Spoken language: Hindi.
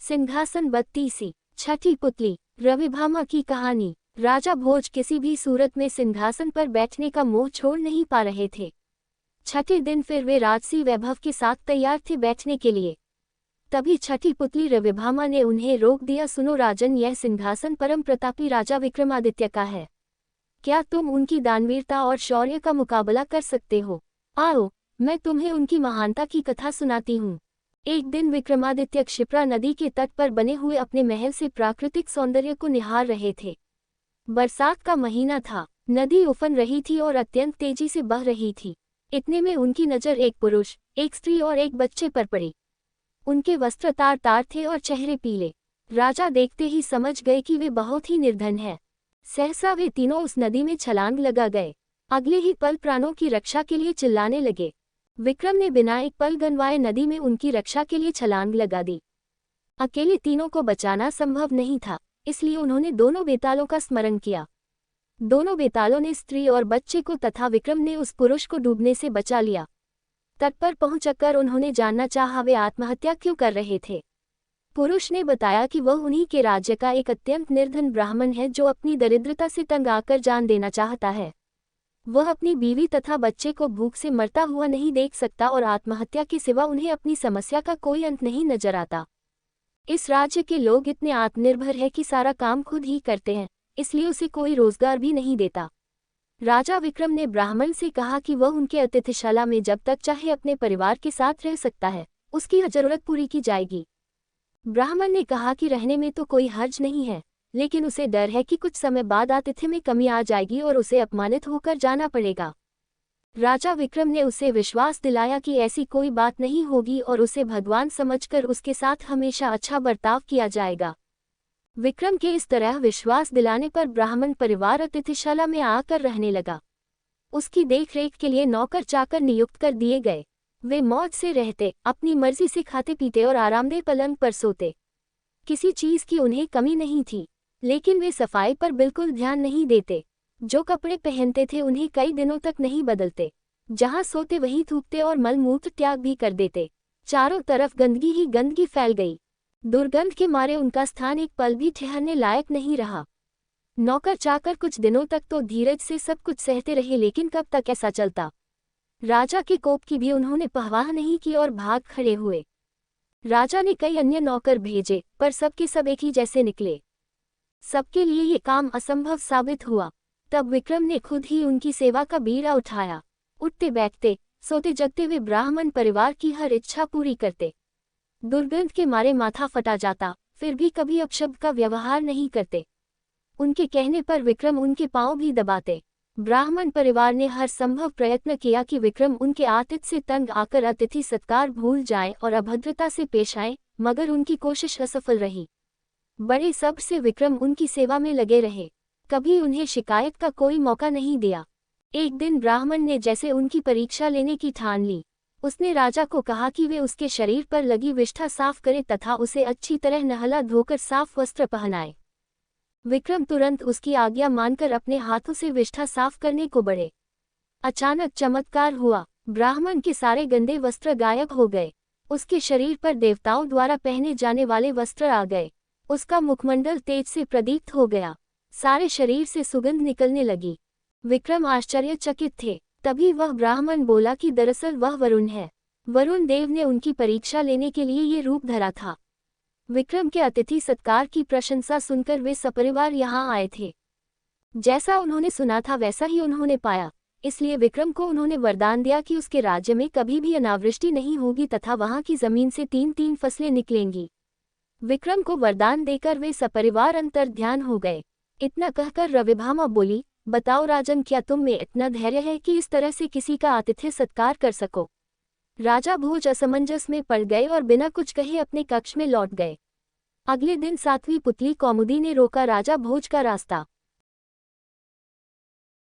सिंहासन 32। छठी पुतली। रविभामा की कहानी। राजा भोज किसी भी सूरत में सिंहासन पर बैठने का मोह छोड़ नहीं पा रहे थे। छठे दिन फिर वे राजसी वैभव के साथ तैयार थे बैठने के लिए। तभी छठी पुतली रविभामा ने उन्हें रोक दिया। सुनो राजन, यह सिंहासन परम प्रतापी राजा विक्रमादित्य का है। क्या तुम उनकी दानवीरता और शौर्य का मुकाबला कर सकते हो? आओ, मैं तुम्हें उनकी महानता की कथा सुनाती हूँ। एक दिन विक्रमादित्य क्षिप्रा नदी के तट पर बने हुए अपने महल से प्राकृतिक सौंदर्य को निहार रहे थे। बरसात का महीना था, नदी उफन रही थी और अत्यंत तेजी से बह रही थी। इतने में उनकी नज़र एक पुरुष, एक स्त्री और एक बच्चे पर पड़ी। उनके वस्त्र तार तार थे और चेहरे पीले। राजा देखते ही समझ गए कि वे बहुत ही निर्धन हैं। सहसा वे तीनों उस नदी में छलांग लगा गए। अगले ही पल प्राणों की रक्षा के लिए चिल्लाने लगे। विक्रम ने बिना एक पल गंवाए नदी में उनकी रक्षा के लिए छलांग लगा दी। अकेले तीनों को बचाना संभव नहीं था, इसलिए उन्होंने दोनों बेतालों का स्मरण किया। दोनों बेतालों ने स्त्री और बच्चे को तथा विक्रम ने उस पुरुष को डूबने से बचा लिया। तट पर पहुंचकर उन्होंने जानना चाहा वे आत्महत्या क्यों कर रहे थे। पुरुष ने बताया कि वह उन्हीं के राज्य का एक अत्यंत निर्धन ब्राह्मण है जो अपनी दरिद्रता से तंग आकर जान देना चाहता है। वह अपनी बीवी तथा बच्चे को भूख से मरता हुआ नहीं देख सकता और आत्महत्या के सिवा उन्हें अपनी समस्या का कोई अंत नहीं नजर आता। इस राज्य के लोग इतने आत्मनिर्भर हैं कि सारा काम खुद ही करते हैं, इसलिए उसे कोई रोजगार भी नहीं देता। राजा विक्रम ने ब्राह्मण से कहा कि वह उनके अतिथिशाला में जब तक चाहे अपने परिवार के साथ रह सकता है, उसकी हर जरूरत पूरी की जाएगी। ब्राह्मण ने कहा कि रहने में तो कोई हर्ज नहीं है, लेकिन उसे डर है कि कुछ समय बाद आतिथ्य में कमी आ जाएगी और उसे अपमानित होकर जाना पड़ेगा। राजा विक्रम ने उसे विश्वास दिलाया कि ऐसी कोई बात नहीं होगी और उसे भगवान समझकर उसके साथ हमेशा अच्छा बर्ताव किया जाएगा। विक्रम के इस तरह विश्वास दिलाने पर ब्राह्मण परिवार अतिथिशाला में आकर रहने लगा। उसकी देखरेख के लिए नौकर चाकर नियुक्त कर दिए गए। वे मौज से रहते, अपनी मर्जी से खाते पीते और आरामदेह पलंग पर सोते। किसी चीज की उन्हें कमी नहीं थी, लेकिन वे सफाई पर बिल्कुल ध्यान नहीं देते। जो कपड़े पहनते थे उन्हें कई दिनों तक नहीं बदलते। जहां सोते वहीं थूकते और मलमूत्र त्याग भी कर देते। चारों तरफ गंदगी ही गंदगी फैल गई। दुर्गंध के मारे उनका स्थान एक पल भी ठहरने लायक नहीं रहा। नौकर चाकर कुछ दिनों तक तो धीरज से सब कुछ सहते रहे, लेकिन कब तक ऐसा चलता। राजा के कोप की भी उन्होंने परवाह नहीं की और भाग खड़े हुए। राजा ने कई अन्य नौकर भेजे, पर सबके सब एक ही जैसे निकले। सबके लिए ये काम असंभव साबित हुआ। तब विक्रम ने खुद ही उनकी सेवा का बीड़ा उठाया। उठते बैठते, सोते जगते हुए ब्राह्मण परिवार की हर इच्छा पूरी करते। दुर्गंध के मारे माथा फटा जाता, फिर भी कभी अपशब्द का व्यवहार नहीं करते। उनके कहने पर विक्रम उनके पांव भी दबाते। ब्राह्मण परिवार ने हर संभव प्रयत्न किया कि विक्रम उनके आतिथ्य से तंग आकर अतिथि सत्कार भूल जाएं और अभद्रता से पेश आएं, मगर उनकी कोशिश असफल रही। बड़े सब्र से विक्रम उनकी सेवा में लगे रहे, कभी उन्हें शिकायत का कोई मौका नहीं दिया। एक दिन ब्राह्मण ने जैसे उनकी परीक्षा लेने की ठान ली। उसने राजा को कहा कि वे उसके शरीर पर लगी विष्ठा साफ करे तथा उसे अच्छी तरह नहला धोकर साफ वस्त्र पहनाए। विक्रम तुरंत उसकी आज्ञा मानकर अपने हाथों से विष्ठा साफ करने को बढ़े। अचानक चमत्कार हुआ, ब्राह्मण के सारे गंदे वस्त्र गायब हो गए। उसके शरीर पर देवताओं द्वारा पहने जाने वाले वस्त्र आ गए। उसका मुखमंडल तेज से प्रदीप्त हो गया, सारे शरीर से सुगंध निकलने लगी। विक्रम आश्चर्यचकित थे। तभी वह ब्राह्मण बोला कि दरअसल वह वरुण है। वरुण देव ने उनकी परीक्षा लेने के लिए ये रूप धरा था। विक्रम के अतिथि सत्कार की प्रशंसा सुनकर वे सपरिवार यहाँ आए थे। जैसा उन्होंने सुना था वैसा ही उन्होंने पाया, इसलिए विक्रम को उन्होंने वरदान दिया कि उसके राज्य में कभी भी अनावृष्टि नहीं होगी तथा वहाँ की जमीन से 3-3 फसलें निकलेंगी। विक्रम को वरदान देकर वे सपरिवार अंतर ध्यान हो गए। इतना कहकर रविभामा बोली, बताओ राजन, क्या तुम में इतना धैर्य है कि इस तरह से किसी का आतिथ्य सत्कार कर सको? राजा भोज असमंजस में पड़ गए और बिना कुछ कहे अपने कक्ष में लौट गए। अगले दिन 7वीं पुतली कौमुदी ने रोका राजा भोज का रास्ता।